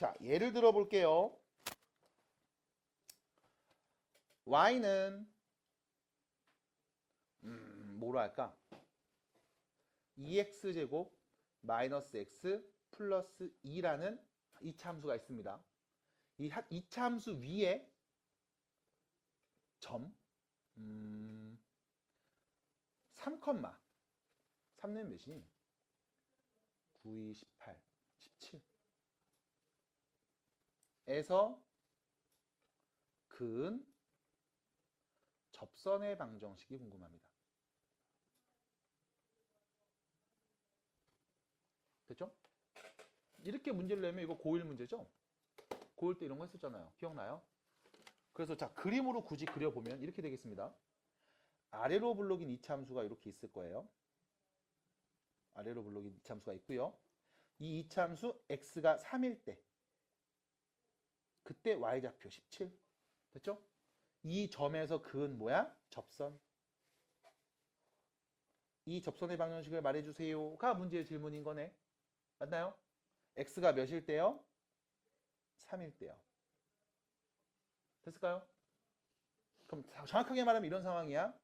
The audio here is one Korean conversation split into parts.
자, 예를 들어 볼게요. y는 뭐로 할까? 2x제곱 마이너스 x 플러스 2라는 이차함수가 있습니다. 이 이차함수 위에 점 3, 3는 몇이니? 9, 2, 18, 17 에서 근 접선의 방정식이 궁금합니다. 됐죠? 이렇게 문제를 내면 이거 고1 문제죠? 고1 때 이런 거 했었잖아요. 기억나요? 그래서 자, 그림으로 굳이 그려보면 이렇게 되겠습니다. 아래로 블록인 이차함수가 이렇게 있을 거예요. 아래로 블록인 이차함수가 있고요. 이 이차함수 x가 3일 때 그때 y좌표 17 됐죠? 이 점에서 그은 뭐야? 접선. 이 접선의 방정식을 말해주세요가 문제의 질문인 거네. 맞나요? x가 몇일 때요? 3일 때요. 됐을까요? 그럼 정확하게 말하면 이런 상황이야.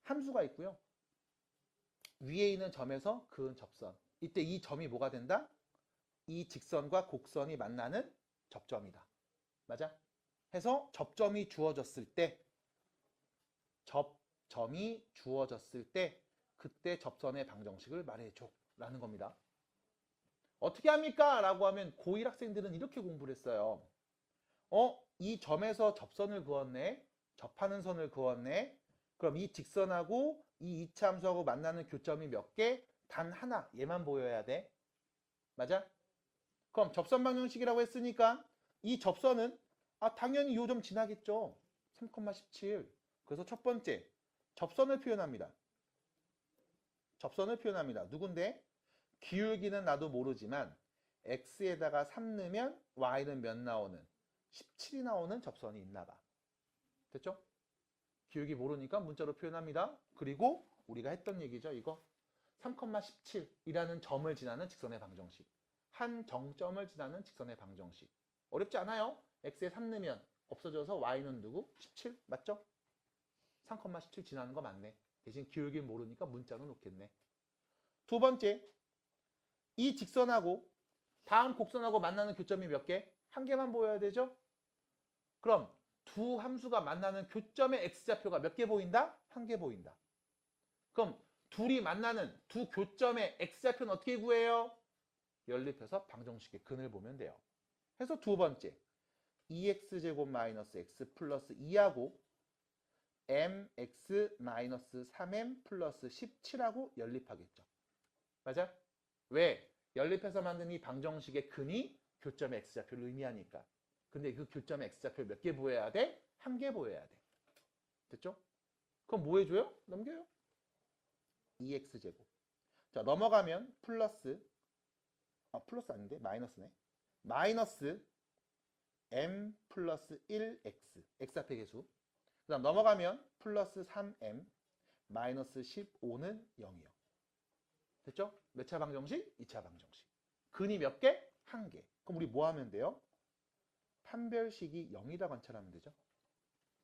함수가 있고요. 위에 있는 점에서 그은 접선. 이때 이 점이 뭐가 된다? 이 직선과 곡선이 만나는 접점이다. 맞아? 해서 접점이 주어졌을 때 그때 접선의 방정식을 말해줘 라는 겁니다. 어떻게 합니까? 라고 하면 고1 학생들은 이렇게 공부를 했어요. 이 점에서 접선을 그었네. 접하는 선을 그었네. 그럼 이 직선하고 이 이차함수하고 만나는 교점이 몇 개? 단 하나. 얘만 보여야 돼. 맞아? 그럼 접선 방정식이라고 했으니까 이 접선은 당연히 요 점 지나겠죠. 3,17. 그래서 첫 번째 접선을 표현합니다. 접선을 표현합니다. 누군데? 기울기는 나도 모르지만 x에다가 3 넣으면 y는 몇 나오는? 17이 나오는 접선이 있나 봐. 됐죠? 기울기 모르니까 문자로 표현합니다. 그리고 우리가 했던 얘기죠. 이거 3,17이라는 점을 지나는 직선의 방정식. 한 정점을 지나는 직선의 방정식. 어렵지 않아요? x에 3 넣으면 없어져서 y는 누구? 17 맞죠? 3,17 지나는 거 맞네. 대신 기울기 모르니까 문자로 놓겠네. 두 번째, 이 직선하고 다음 곡선하고 만나는 교점이 몇 개? 한 개만 보여야 되죠? 그럼 두 함수가 만나는 교점의 x좌표가 몇 개 보인다? 한 개 보인다. 그럼 둘이 만나는 두 교점의 x좌표는 어떻게 구해요? 연립해서 방정식의 근을 보면 돼요. 해서 두 번째, 2x제곱 마이너스 x 플러스 2하고 mx 마이너스 3m 플러스 17하고 연립하겠죠. 맞아? 왜? 연립해서 만든 이 방정식의 근이 교점의 x좌표를 의미하니까. 근데 그 교점의 x좌표를 몇 개 보여야 돼? 한 개 보여야 돼. 됐죠? 그럼 뭐 해줘요? 넘겨요. 2x제곱. 자, 넘어가면 플러스 아닌데 마이너스네. 마이너스 m 플러스 1x x좌표 계수. 그 다음 넘어가면 플러스 3m 마이너스 15는 0이요. 됐죠? 몇 차 방정식? 2차 방정식. 근이 몇 개? 한 개. 그럼 우리 뭐 하면 돼요? 판별식이 0이라 관찰하면 되죠.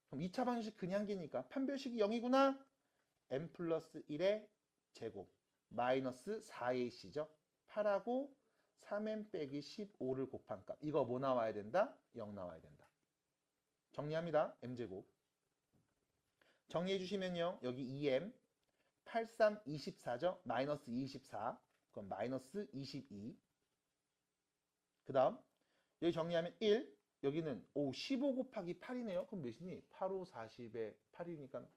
그럼 2차 방정식 근이 한 개니까 판별식이 0이구나. m 플러스 1의 제곱 마이너스 4ac죠. 8하고 3m 빼기 15를 곱한 값. 이거 뭐 나와야 된다? 0 나와야 된다. 정리합니다. m제곱. 정리해 주시면요. 여기 2m 83, 24죠. 마이너스 24. 그럼 마이너스 22. 그 다음 여기 정리하면 1. 여기는 15 곱하기 8이네요. 그럼 몇이니? 8, 5, 40에 8이니까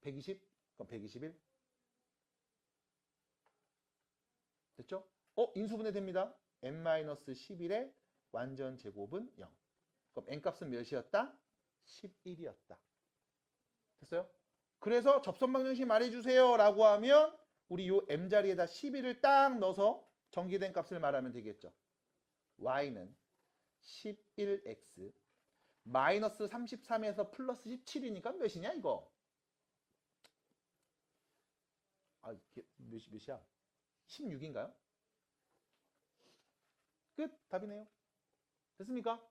120? 그럼 121. 됐죠? 인수분해 됩니다. n-11의 완전 제곱은 0. 그럼 n값은 몇이었다? 11이었다. 됐어요? 그래서 접선 방정식 말해주세요 라고 하면 우리 요 m자리에다 11을 딱 넣어서 정기된 값을 말하면 되겠죠. y는 11x 마이너스 33에서 플러스 17이니까 몇이냐 이거? 이게 몇이야? 16인가요? 끝. 답이네요. 됐습니까?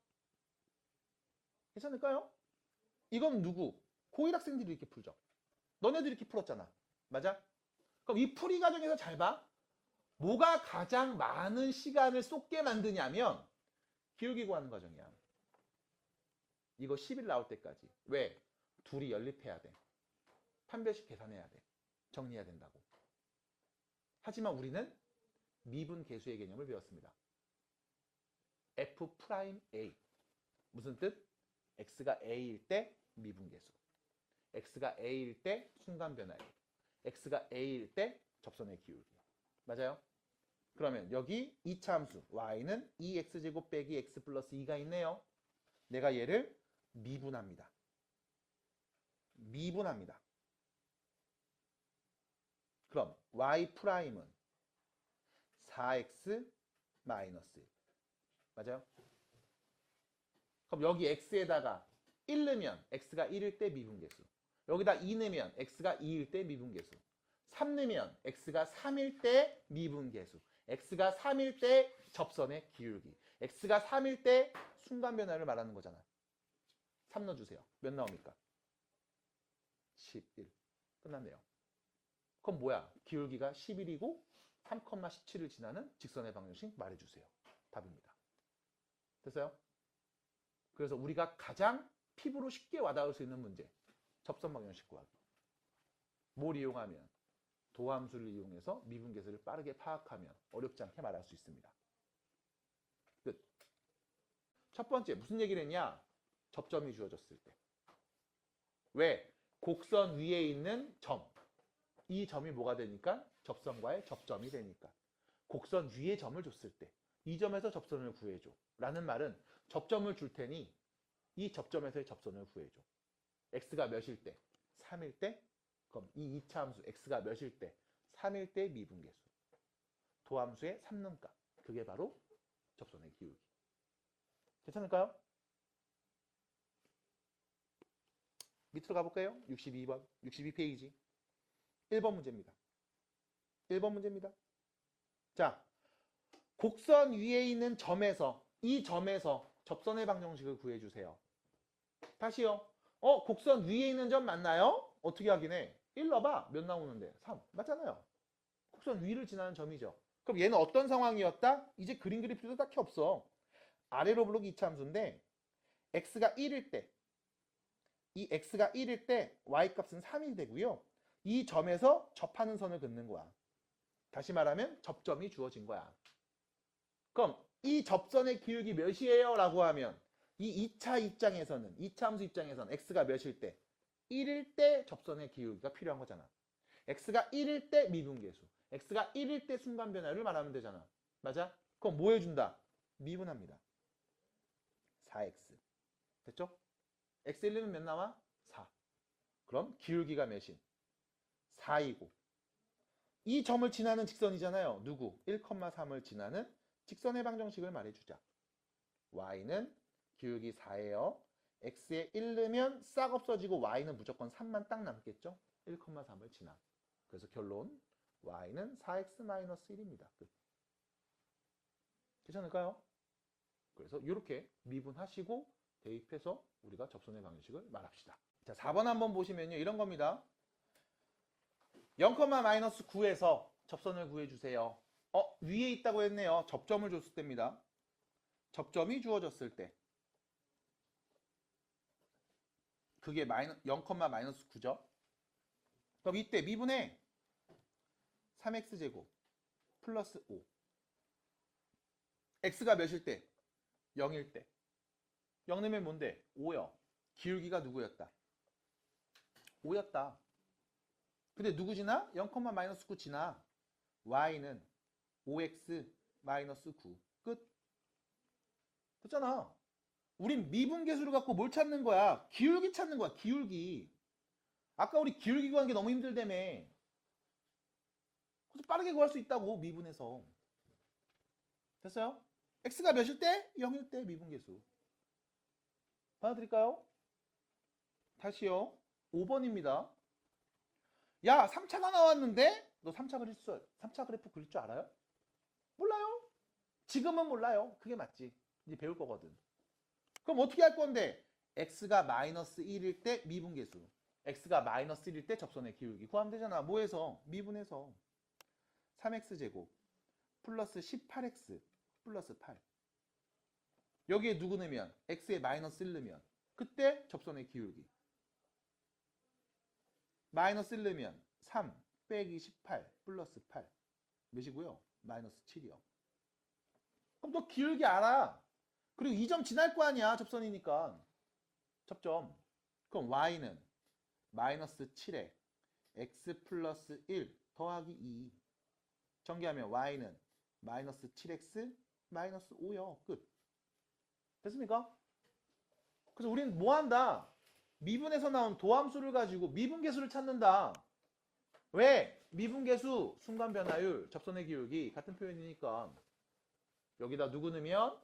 괜찮을까요? 이건 누구? 고1 학생들이 이렇게 풀죠. 너네들이 이렇게 풀었잖아. 맞아? 그럼 이 풀이 과정에서 잘 봐. 뭐가 가장 많은 시간을 쏟게 만드냐면 기울기 구하는 과정이야. 이거 10일 나올 때까지. 왜? 둘이 연립해야 돼. 판별식 계산해야 돼. 정리해야 된다고. 하지만 우리는 미분 계수의 개념을 배웠습니다. F'A. 무슨 뜻? X가 A일 때 미분계수. X가 A일 때 순간변화율. X가 A일 때 접선의 기울기. 맞아요? 그러면 여기 2차 함수 Y는 2X제곱 빼기 X 플러스 2가 있네요. 내가 얘를 미분합니다. 미분합니다. 그럼 Y'은 4X 마이너스 1. 맞아요? 그럼 여기 X에다가 1 넣으면 X가 1일 때 미분계수. 여기다 2 넣으면 X가 2일 때 미분계수. 3 넣으면 X가 3일 때 미분계수. X가 3일 때 접선의 기울기. X가 3일 때 순간변화를 말하는 거잖아. 3 넣어주세요. 몇 나옵니까? 11. 끝났네요. 그럼 뭐야? 기울기가 11이고 3,17을 지나는 직선의 방정식 말해주세요. 답입니다. 됐어요? 그래서 우리가 가장 피부로 쉽게 와닿을 수 있는 문제. 접선 방정식 구하기. 뭘 이용하면? 도함수를 이용해서 미분계수를 빠르게 파악하면 어렵지 않게 말할 수 있습니다. 끝. 첫 번째 무슨 얘기를 했냐? 접점이 주어졌을 때. 왜? 곡선 위에 있는 점. 이 점이 뭐가 되니까? 접선과의 접점이 되니까. 곡선 위에 점을 줬을 때 이 점에서 접선을 구해줘 라는 말은 접점을 줄 테니 이 접점에서의 접선을 구해줘. x가 몇일 때? 3일 때? 그럼 이 2차 함수 x가 몇일 때? 3일 때 미분계수. 도함수의 3는값. 그게 바로 접선의 기울기. 괜찮을까요? 밑으로 가볼까요? 62번, 62페이지. 1번 문제입니다. 1번 문제입니다. 자, 곡선 위에 있는 점에서 이 점에서 접선의 방정식을 구해주세요. 다시요. 곡선 위에 있는 점 맞나요? 어떻게 확인해? 1 넣어봐. 몇 나오는데? 3. 맞잖아요. 곡선 위를 지나는 점이죠. 그럼 얘는 어떤 상황이었다? 이제 그림 그릴 필요도 딱히 없어. 아래로 블록 2차 함수인데 x가 1일 때 이 x가 1일 때 y값은 3이 되고요. 이 점에서 접하는 선을 긋는 거야. 다시 말하면 접점이 주어진 거야. 그럼 이 접선의 기울기 몇이에요? 라고 하면 이 2차 입장에서는 2차 함수 입장에서는 x가 몇일 때? 1일 때 접선의 기울기가 필요한 거잖아. x가 1일 때 미분계수. x가 1일 때 순간변화를 말하면 되잖아. 맞아? 그럼 뭐 해준다? 미분합니다. 4x. 됐죠? x 1은 몇 나와? 4. 그럼 기울기가 몇인? 4이고 이 점을 지나는 직선이잖아요. 누구? 1,3을 지나는 직선의 방정식을 말해주자. y는 기울기 4예요. x에 1 넣으면 싹 없어지고 y는 무조건 3만 딱 남겠죠? 1,3을 지나. 그래서 결론 y는 4x-1입니다. 끝. 괜찮을까요? 그래서 이렇게 미분하시고 대입해서 우리가 접선의 방정식을 말합시다. 자, 4번 한번 보시면요. 이런 겁니다. 0,-9에서 접선을 구해주세요. 위에 있다고 했네요. 접점을 줬을 때입니다. 접점이 주어졌을 때. 그게 0,-9죠. 그럼 이때 미분해 3x제곱 플러스 5. x가 몇일 때? 0일 때. 0 넣으면 뭔데? 5요. 기울기가 누구였다? 5였다. 근데 누구 지나? 0,-9 지나. y는 5x-9. 끝. 됐잖아. 우린 미분계수를 갖고 뭘 찾는 거야? 기울기 찾는 거야. 기울기. 아까 우리 기울기 구한 게 너무 힘들다며. 그래서 빠르게 구할 수 있다고 미분해서. 됐어요? x가 몇일 때? 0일 때 미분계수. 받아드릴까요? 다시요. 5번입니다. 야, 3차가 나왔는데? 너 3차 그래프 그릴 줄 알아요? 몰라요? 지금은 몰라요. 그게 맞지. 이제 배울 거거든. 그럼 어떻게 할 건데? x가 마이너스 1일 때 미분계수. x가 마이너스 1일 때 접선의 기울기. 구하면 되잖아. 뭐해서? 미분해서. 3x제곱 플러스 18x 플러스 8. 여기에 누구 넣으면? x에 마이너스 1 넣으면. 그때 접선의 기울기. 마이너스 1 넣으면 3 빼기 18 플러스 8. 몇이고요? 마이너스 7이요. 그럼 너 기울기 알아. 그리고 2점 지날 거 아니야. 접선이니까. 접점. 그럼 y는 마이너스 7에 x 플러스 1 더하기 2. 전개하면 y는 마이너스 7x 마이너스 5요. 끝. 됐습니까? 그래서 우리는 뭐 한다? 미분에서 나온 도함수를 가지고 미분계수를 찾는다. 왜? 미분계수, 순간변화율, 접선의 기울기 같은 표현이니까 여기다 누구 넣으면?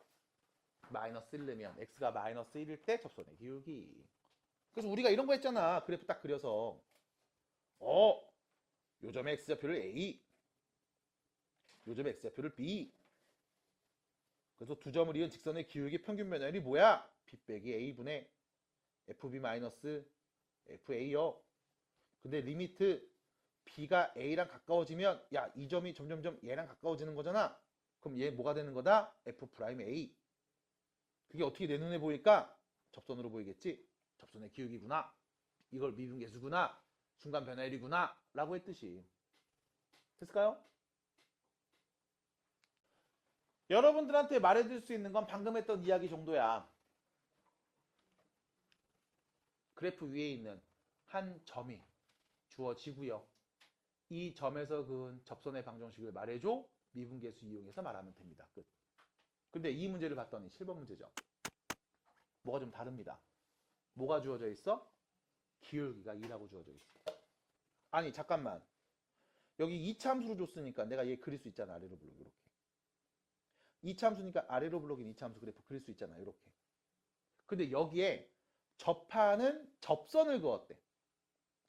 마이너스 1 넣으면 x가 마이너스 1일 때 접선의 기울기. 그래서 우리가 이런 거 했잖아. 그래프 딱 그려서 요점의 x좌표를 a, 요점의 x좌표를 b. 그래서 두 점을 이은 직선의 기울기 평균 변화율이 뭐야? b 빼기 a분의 fb 마이너스 fa요. 근데 리미트 b가 a랑 가까워지면 야, 이 점이 점점점 얘랑 가까워지는 거잖아. 그럼 얘 뭐가 되는 거다? f 프라임 a. 그게 어떻게 내 눈에 보일까? 접선으로 보이겠지? 접선의 기울기구나. 이걸 미분계수구나. 순간 변화율이구나. 라고 했듯이. 됐을까요? 여러분들한테 말해줄 수 있는 건 방금 했던 이야기 정도야. 그래프 위에 있는 한 점이 주어지고요. 이 점에서 그은 접선의 방정식을 말해줘. 미분계수 이용해서 말하면 됩니다. 끝. 근데 이 문제를 봤더니 7번 문제죠. 뭐가 좀 다릅니다. 뭐가 주어져 있어? 기울기가 2라고 주어져 있어. 아니 잠깐만. 여기 이차함수로 줬으니까 내가 얘 그릴 수 있잖아. 아래로 블록 이렇게. 이차함수니까 아래로 블록인 이차함수 그래프 그릴 수 있잖아. 이렇게. 근데 여기에 접하는 접선을 그었대.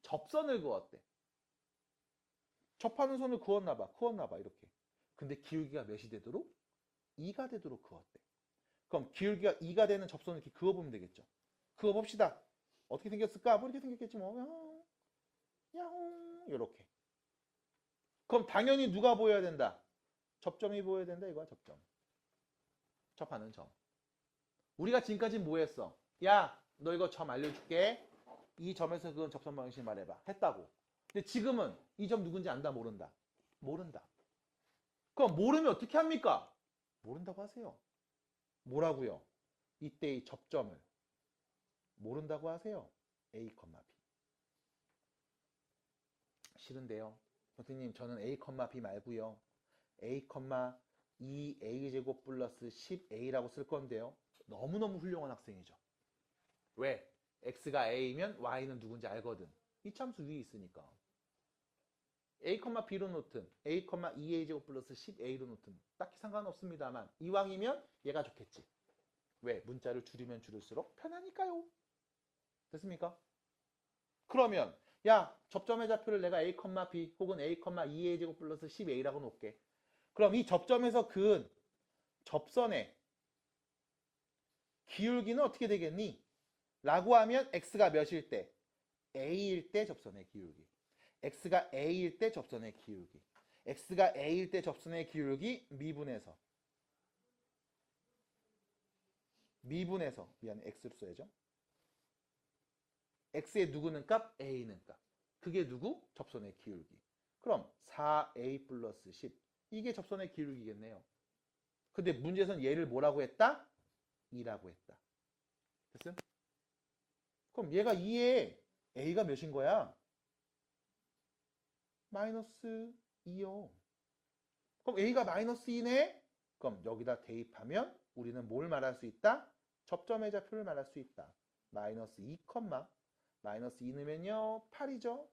접선을 그었대. 접하는 선을 그었나봐. 그었나봐. 이렇게. 근데 기울기가 몇이 되도록? 2가 되도록 그었대. 그럼 기울기가 2가 되는 접선을 이렇게 그어보면 되겠죠. 그어봅시다. 어떻게 생겼을까? 뭐 이렇게 생겼겠지 뭐. 야홍 이렇게. 그럼 당연히 누가 보여야 된다? 접점이 보여야 된다 이거야. 접점. 접하는 점. 우리가 지금까지 뭐 했어? 야, 너 이거 점 알려줄게. 이 점에서 그건 접선 방식 말해봐. 했다고. 근데 지금은 이 점 누군지 안다 모른다? 모른다. 그럼 모르면 어떻게 합니까? 모른다고 하세요. 뭐라고요? 이때의 접점을 모른다고 하세요. A, B. 싫은데요. 선생님 저는 A, B 말고요. A, 2a제곱 플러스 10a라고 쓸 건데요. 너무너무 훌륭한 학생이죠. 왜? x가 a면 y는 누군지 알거든. 이 참수 위에 있으니까. a, b로 놓든 a, 2a제곱 플러스 10a로 놓든 딱히 상관없습니다만 이왕이면 얘가 좋겠지. 왜? 문자를 줄이면 줄일수록 편하니까요. 됐습니까? 그러면 야, 접점의 좌표를 내가 a, b 혹은 a, 2a제곱 플러스 10a라고 놓을게. 그럼 이 접점에서 그은 접선의 기울기는 어떻게 되겠니? 라고 하면 x가 몇일 때? a일 때 접선의 기울기. x가 a일 때 접선의 기울기. x가 a일 때 접선의 기울기 미분해서 미안해 x로 써야죠. x의 누구는 값? a는 값. 그게 누구? 접선의 기울기. 그럼 4a 플러스 10 이게 접선의 기울기겠네요. 근데 문제에서는 얘를 뭐라고 했다? 2라고 했다. 됐음? 그럼 얘가 2에 a가 몇인 거야? 마이너스 2요. 그럼 a가 마이너스 2네? 그럼 여기다 대입하면 우리는 뭘 말할 수 있다? 접점의 좌표를 말할 수 있다. 마이너스 2, 마이너스 2 넣으면요 8이죠?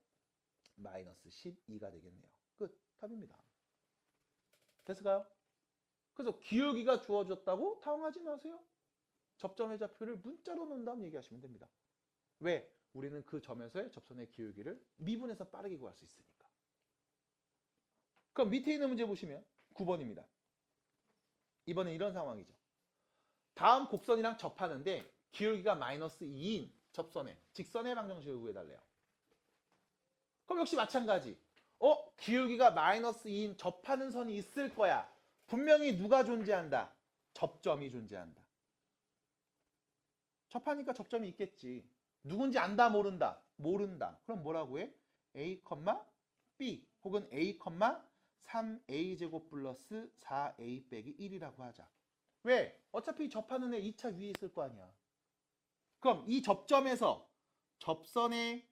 마이너스 12가 되겠네요. 끝. 답입니다. 됐을까요? 그래서 기울기가 주어졌다고 당황하지 마세요. 접점의 좌표를 문자로 넣은 다음 얘기하시면 됩니다. 왜? 우리는 그 점에서의 접선의 기울기를 미분해서 빠르게 구할 수 있으니까. 그럼 밑에 있는 문제 보시면 9번입니다. 이번엔 이런 상황이죠. 다음 곡선이랑 접하는데 기울기가 마이너스 2인 접선의 직선의 방정식을 구해달래요. 그럼 역시 마찬가지. 기울기가 마이너스 2인 접하는 선이 있을 거야. 분명히 누가 존재한다? 접점이 존재한다. 접하니까 접점이 있겠지. 누군지 안다 모른다? 모른다. 그럼 뭐라고 해? A, B 혹은 A, 3a제곱 플러스 4a 빼기 1이라고 하자. 왜? 어차피 접하는 애 2차 위에 있을 거 아니야. 그럼 이 접점에서 접선의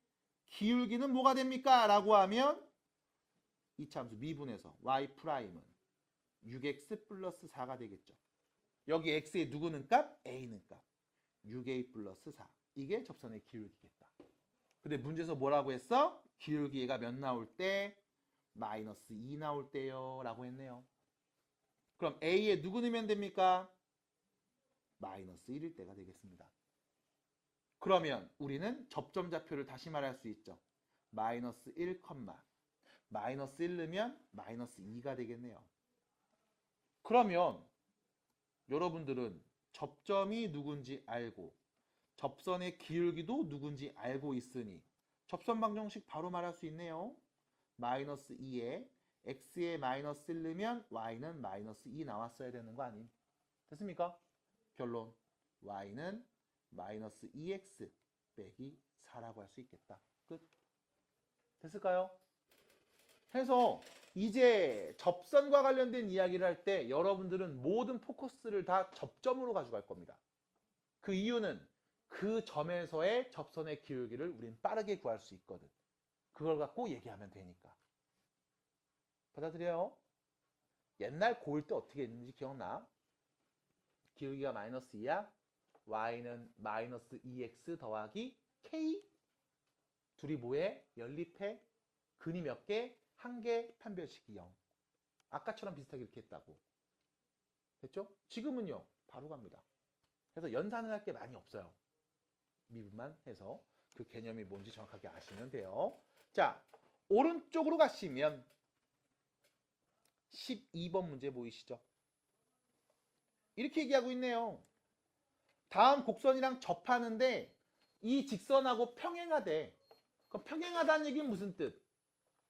기울기는 뭐가 됩니까? 라고 하면 이차 함수 미분해서 y'은 6x 플러스 4가 되겠죠. 여기 x의 누구는 값? a는 값. 6a 플러스 4. 이게 접선의 기울기겠다. 근데 문제에서 뭐라고 했어? 기울기가 몇 나올 때? 마이너스 2 나올 때요 라고 했네요. 그럼 a에 누구 넣으면 됩니까? 마이너스 1일 때가 되겠습니다. 그러면 우리는 접점 좌표를 다시 말할 수 있죠. 마이너스 1, 마이너스 1 넣으면 마이너스 2가 되겠네요. 그러면 여러분들은 접점이 누군지 알고 접선의 기울기도 누군지 알고 있으니 접선 방정식 바로 말할 수 있네요. 마이너스 2에 x에 마이너스 1 넣으면 y는 마이너스 2 나왔어야 되는 거 아님? 됐습니까? 결론 y는 마이너스 2x 빼기 4라고 할 수 있겠다. 끝. 됐을까요? 해서 이제 접선과 관련된 이야기를 할 때 여러분들은 모든 포커스를 다 접점으로 가져갈 겁니다. 그 이유는 그 점에서의 접선의 기울기를 우린 빠르게 구할 수 있거든. 그걸 갖고 얘기하면 되니까. 받아들여요? 옛날 고1 때 어떻게 했는지 기억나? 기울기가 마이너스 2야? y는 마이너스 2x 더하기 k? 둘이 뭐해? 연립해? 근이 몇 개? 한 개, 판별식이 0. 아까처럼 비슷하게 이렇게 했다고. 됐죠? 지금은요. 바로 갑니다. 그래서 연산을 할 게 많이 없어요. 미분만 해서 그 개념이 뭔지 정확하게 아시면 돼요. 자, 오른쪽으로 가시면 12번 문제 보이시죠? 이렇게 얘기하고 있네요. 다음 곡선이랑 접하는데 이 직선하고 평행하대. 그럼 평행하다는 얘기는 무슨 뜻?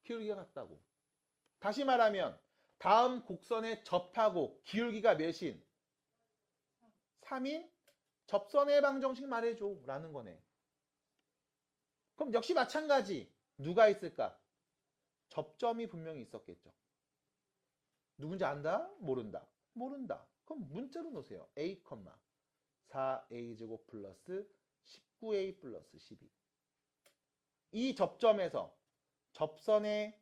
기울기가 같다고. 다시 말하면 다음 곡선에 접하고 기울기가 몇인? 3인? 접선의 방정식 말해줘 라는 거네. 그럼 역시 마찬가지. 누가 있을까? 접점이 분명히 있었겠죠. 누군지 안다? 모른다. 모른다. 그럼 문자로 놓으세요. a, 4a제곱 플러스 19a 플러스 12. 이 접점에서 접선의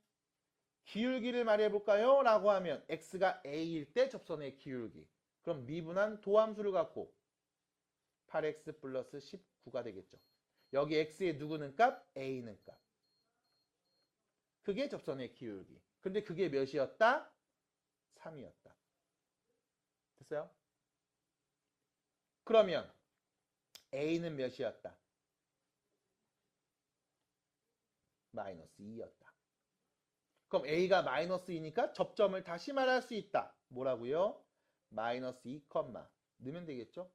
기울기를 말해볼까요? 라고 하면 x가 a일 때 접선의 기울기. 그럼 미분한 도함수를 갖고 8x 플러스 19가 되겠죠. 여기 x의 누구는 값? a는 값. 그게 접선의 기울기. 근데 그게 몇이었다? 3이었다. 됐어요? 그러면 a는 몇이었다? 마이너스 2였다. 그럼 a가 마이너스 2니까 접점을 다시 말할 수 있다. 뭐라고요? 마이너스 2, 넣으면 되겠죠?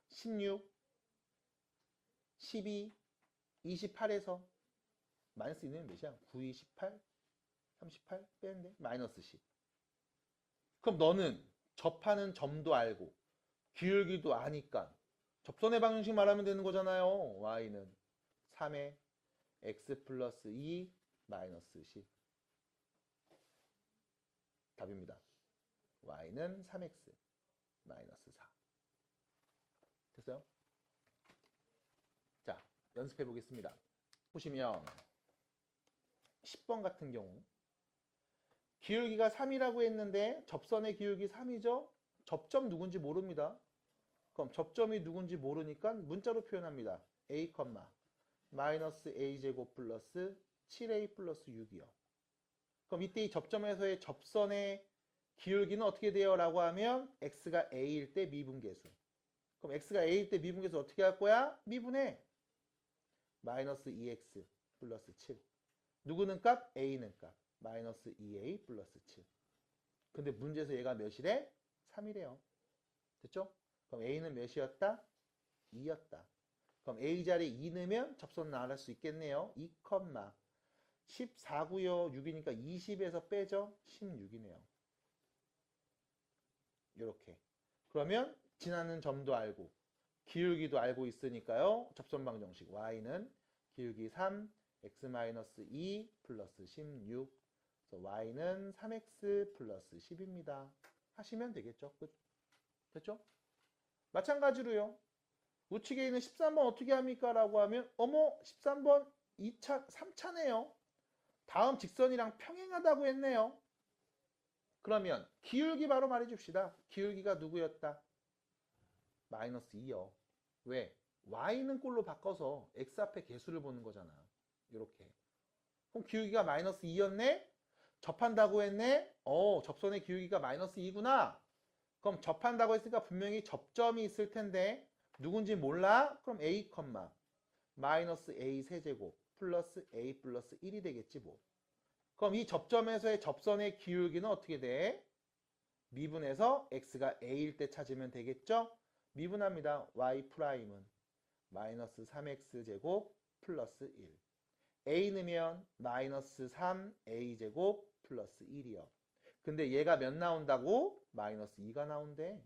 16, 12, 28에서 마이너스 2는 몇이야? 9, 28, 38 빼는데 마이너스 10. 그럼 너는 접하는 점도 알고 기울기도 아니까 접선의 방정식 말하면 되는 거잖아요. y는 3에 x 플러스 2 마이너스 10. 답입니다. y는 3x 마이너스 4. 됐어요? 자, 연습해 보겠습니다. 보시면 10번 같은 경우 기울기가 3이라고 했는데 접선의 기울기 3이죠? 접점 누군지 모릅니다. 그럼 접점이 누군지 모르니까 문자로 표현합니다. a, 마이너스 a제곱 플러스 7a 플러스 6이요. 그럼 이때 이 접점에서의 접선의 기울기는 어떻게 돼요? 라고 하면 x가 a일 때 미분계수. 그럼 x가 a일 때 미분계수 어떻게 할 거야? 미분해. 마이너스 2x 플러스 7. 누구는 값? a는 값. 마이너스 2a 플러스 7. 근데 문제에서 얘가 몇이래? 3이래요. 됐죠? 그럼 A는 몇이었다? 2였다. 그럼 A 자리에 2 넣으면 접선 나갈 수 있겠네요. 2, 14고요. 6이니까 20에서 빼죠? 16이네요. 이렇게. 그러면 지나는 점도 알고 기울기도 알고 있으니까요. 접선 방정식 y는 기울기 3, x-2 플러스 16. 그래서 y는 3x 플러스 10입니다. 하시면 되겠죠. 끝. 됐죠? 마찬가지로요. 우측에 있는 13번 어떻게 합니까? 라고 하면 어머 13번 2차, 3차네요. 다음 직선이랑 평행하다고 했네요. 그러면 기울기 바로 말해줍시다. 기울기가 누구였다? 마이너스 2요. 왜? y는 꼴로 바꿔서 x 앞에 개수를 보는 거잖아. 이렇게. 그럼 기울기가 마이너스 2였네? 접한다고 했네? 접선의 기울기가 마이너스 2구나. 그럼 접한다고 했으니까 분명히 접점이 있을 텐데 누군지 몰라? 그럼 a, 마이너스 a 세제곱 플러스 a 플러스 1이 되겠지 뭐. 그럼 이 접점에서의 접선의 기울기는 어떻게 돼? 미분해서 x가 a일 때 찾으면 되겠죠? 미분합니다. y''은 마이너스 3x제곱 플러스 1. a 넣으면 마이너스 3a제곱 플러스 1이요. 근데 얘가 몇 나온다고? 마이너스 2가 나온대.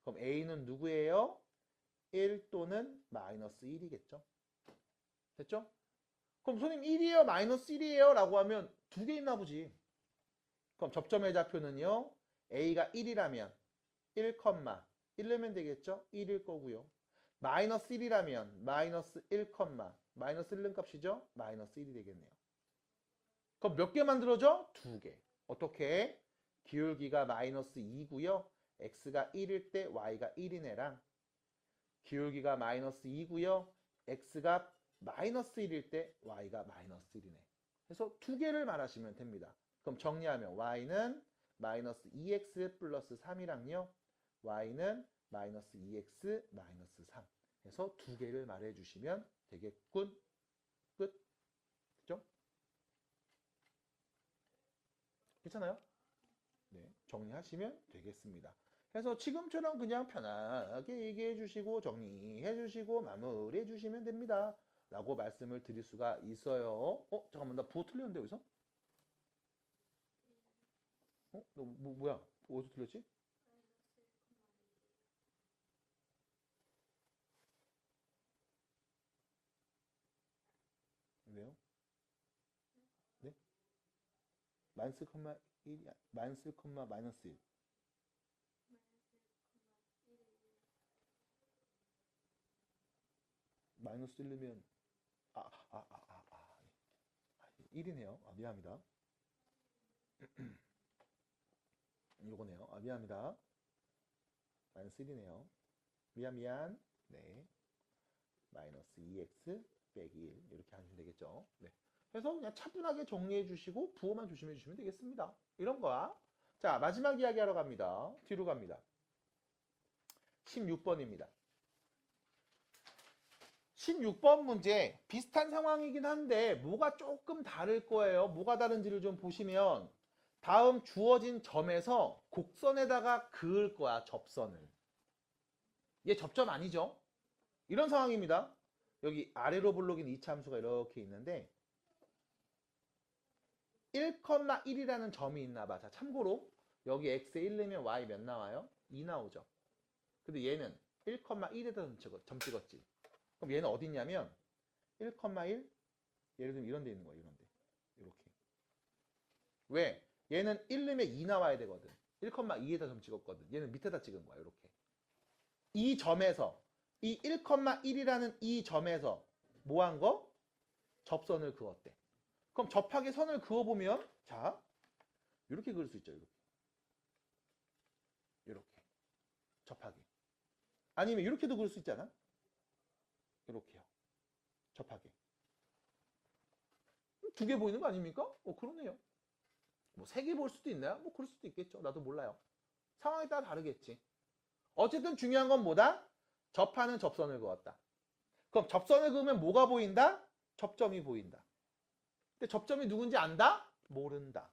그럼 a는 누구예요? 1 또는 마이너스 1이겠죠? 됐죠? 그럼 선생님 1이에요? 마이너스 1이에요? 라고 하면 두 개 있나 보지. 그럼 접점의 좌표는요. a가 1이라면 1, 1 넣으면 되겠죠? 1일 거고요. 마이너스 1이라면 마이너스 1, 마이너스 1 넣은 값이죠? 마이너스 1이 되겠네요. 그럼 몇 개 만들어져? 두 개. 어떻게? 기울기가 마이너스 2고요. x가 1일 때 y가 1이네랑 기울기가 마이너스 2고요. x가 마이너스 1일 때 y가 마이너스 1이네. 그래서 두 개를 말하시면 됩니다. 그럼 정리하면 y는 마이너스 2x 플러스 3이랑요. y는 마이너스 2x 마이너스 3. 해서 두 개를 말해주시면 되겠군. 끝. 그죠? 괜찮아요? 네, 정리하시면 되겠습니다. 그래서 지금처럼 그냥 편하게 얘기해 주시고 정리해 주시고 마무리해 주시면 됩니다. 라고 말씀을 드릴 수가 있어요. 잠깐만, 나 부호 틀렸는데 여기서? 너 뭐야? 어디서 틀렸지? 왜요? 네? 마이너스 컴마 1이 마이너스 컴마 마이너스 1. 마이너스 1이면 1이네요. 미안합니다. 요거네요. 미안합니다. 마이너스 1이네요. 미안. 네. 마이너스 2x 빼기 1 이렇게 하시면 되겠죠. 네. 그래서 그냥 차분하게 정리해 주시고 부호만 조심해 주시면 되겠습니다. 이런 거야. 자, 마지막 이야기 하러 갑니다. 뒤로 갑니다. 16번입니다. 16번 문제 비슷한 상황이긴 한데 뭐가 조금 다를 거예요. 뭐가 다른지를 좀 보시면 다음 주어진 점에서 곡선에다가 그을 거야. 접선을. 얘 접점 아니죠? 이런 상황입니다. 여기 아래로 블록인 이차 함수가 이렇게 있는데 1,1이라는 점이 있나 봐. 자, 참고로 여기 x에 1 넣으면 y 몇 나와요? 2 나오죠. 근데 얘는 1,1에다 점 찍었지. 그럼 얘는 어디 있냐면 1,1 예를 들면 이런 데 있는 거야. 이런 데. 이렇게. 왜? 얘는 1 넣으면 2 나와야 되거든. 1,2에다 점 찍었거든. 얘는 밑에다 찍은 거야. 이렇게. 이 점에서 이 1,1이라는 이 점에서 뭐 한 거? 접선을 그었대. 그럼 접하게 선을 그어보면 자 이렇게 그릴 수 있죠. 이렇게 접하게. 아니면 이렇게도 그릴 수 있잖아. 이렇게요. 접하게. 두 개 보이는 거 아닙니까? 그러네요. 뭐 세 개 볼 수도 있나요? 뭐 그럴 수도 있겠죠. 나도 몰라요. 상황에 따라 다르겠지. 어쨌든 중요한 건 뭐다? 접하는 접선을 그었다. 그럼 접선을 그으면 뭐가 보인다? 접점이 보인다. 근데 접점이 누군지 안다? 모른다.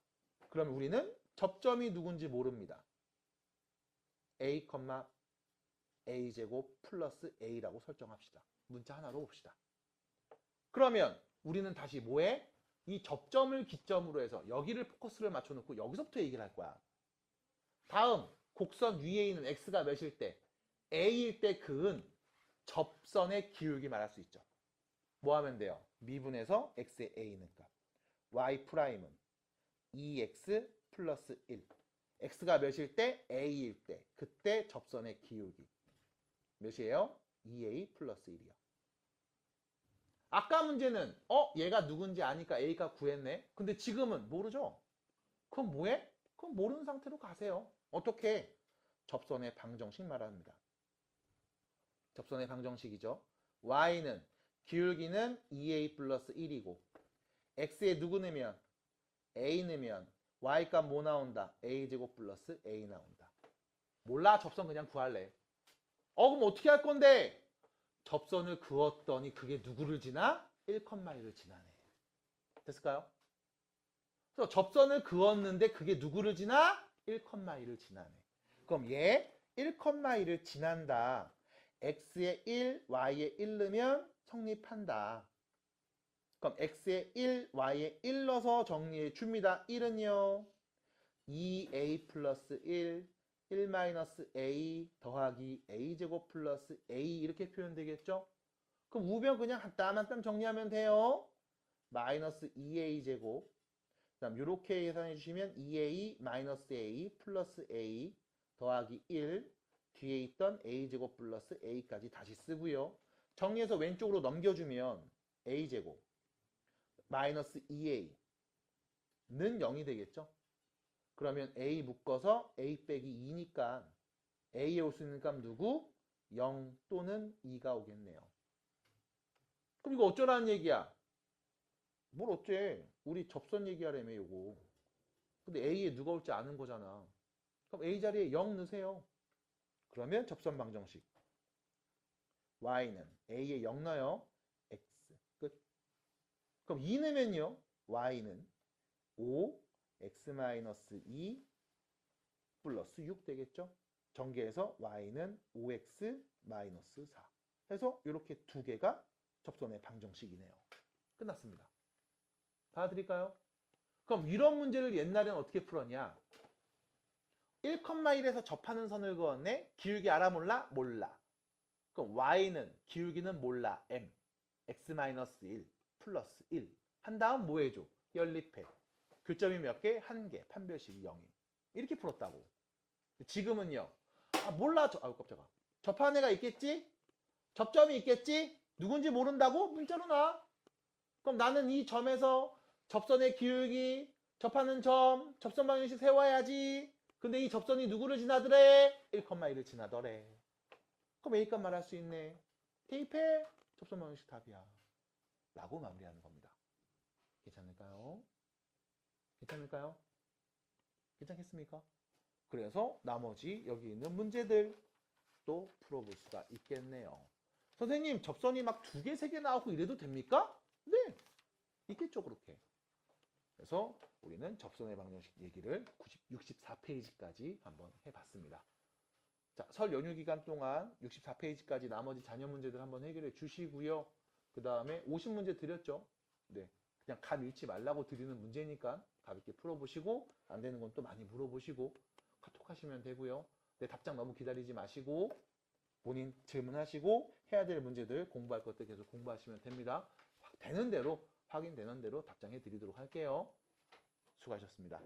그러면 우리는 접점이 누군지 모릅니다. a, a제곱 플러스 a라고 설정합시다. 문자 하나로 봅시다. 그러면 우리는 다시 뭐해? 이 접점을 기점으로 해서 여기를 포커스를 맞춰놓고 여기서부터 얘기를 할 거야. 다음 곡선 위에 있는 x가 몇일 때? a일 때 그은 접선의 기울기 말할 수 있죠. 뭐 하면 돼요? 미분해서 x의 a는 값. y 프라임은 2x 플러스 1. x가 몇일 때? a일 때. 그때 접선의 기울기. 몇이에요? 2a 플러스 1이요. 아까 문제는 얘가 누군지 아니까 a가 구했네. 근데 지금은 모르죠? 그럼 뭐해? 그럼 모르는 상태로 가세요. 어떻게? 접선의 방정식 말합니다. 접선의 방정식이죠. y는 기울기는 2a 플러스 1이고 x에 누구 넣으면? a 넣으면 y값 뭐 나온다? a제곱 플러스 a 나온다. 몰라? 접선 그냥 구할래. 그럼 어떻게 할 건데? 접선을 그었더니 그게 누구를 지나? 1,1을 지나네. 됐을까요? 그래서 접선을 그었는데 그게 누구를 지나? 1,1을 지나네. 그럼 얘 1,1을 지난다. x에 1, y에 1 넣으면 성립한다. 그럼 x에 1, y에 1 넣어서 정리해 줍니다. 1은요. 2a 플러스 1, 1 마이너스 a 더하기 a제곱 플러스 a 이렇게 표현되겠죠? 그럼 우변 그냥 한 땀 한 땀 정리하면 돼요. 마이너스 2a제곱 그 다음 이렇게 계산해 주시면 2a 마이너스 a 플러스 a 더하기 1 뒤에 있던 a제곱 플러스 a까지 다시 쓰고요. 정리해서 왼쪽으로 넘겨주면 a제곱 마이너스 2a는 0이 되겠죠? 그러면 a 묶어서 a 빼기 2니까 a에 올 수 있는 값 누구? 0 또는 2가 오겠네요. 그럼 이거 어쩌라는 얘기야? 뭘 어째? 우리 접선 얘기하려면 요거. 근데 a에 누가 올지 아는 거잖아. 그럼 a 자리에 0 넣으세요. 그러면 접선 방정식. y는 a에 0 넣어요. x 끝. 그럼 2 넣으면요. y는 5 x-2 플러스 6 되겠죠? 전개해서 y는 5x-4 해서 이렇게 두 개가 접선의 방정식이네요. 끝났습니다. 받아드릴까요? 그럼 이런 문제를 옛날에는 어떻게 풀었냐? 1,1에서 접하는 선을 그었네? 기울기 알아 몰라? 몰라. 그럼 y는 기울기는 몰라. m x-1 플러스 1 한 다음 뭐 해줘? 연립해. 교점이 몇 개? 1개. 판별식이 0이. 이렇게 풀었다고. 지금은요. 몰라. 깜짝아. 접하는 애가 있겠지? 접점이 있겠지? 누군지 모른다고? 문자로 놔. 그럼 나는 이 점에서 접선의 기울기, 접하는 점, 접선 방정식 세워야지. 근데 이 접선이 누구를 지나더래? 1,1을 지나더래. 그럼 A값 말할 수 있네. 대입해. 접선 방정식 답이야. 라고 마무리하는 겁니다. 괜찮을까요? 괜찮을까요? 괜찮겠습니까? 그래서 나머지 여기 있는 문제들 또 풀어볼 수가 있겠네요. 선생님, 접선이 막 2개, 3개 나오고 이래도 됩니까? 네, 있겠죠, 그렇게. 그래서 우리는 접선의 방정식 얘기를 64페이지까지 한번 해봤습니다. 자, 설 연휴 기간 동안 64페이지까지 나머지 자녀 문제들 한번 해결해 주시고요. 그 다음에 50문제 드렸죠? 네, 그냥 감 잃지 말라고 드리는 문제니까 가볍게 풀어보시고 안 되는 건 또 많이 물어보시고 카톡 하시면 되고요. 네, 답장 너무 기다리지 마시고 본인 질문하시고 해야 될 문제들 공부할 것들 계속 공부하시면 됩니다. 되는 대로 확인되는 대로 답장해 드리도록 할게요. 수고하셨습니다.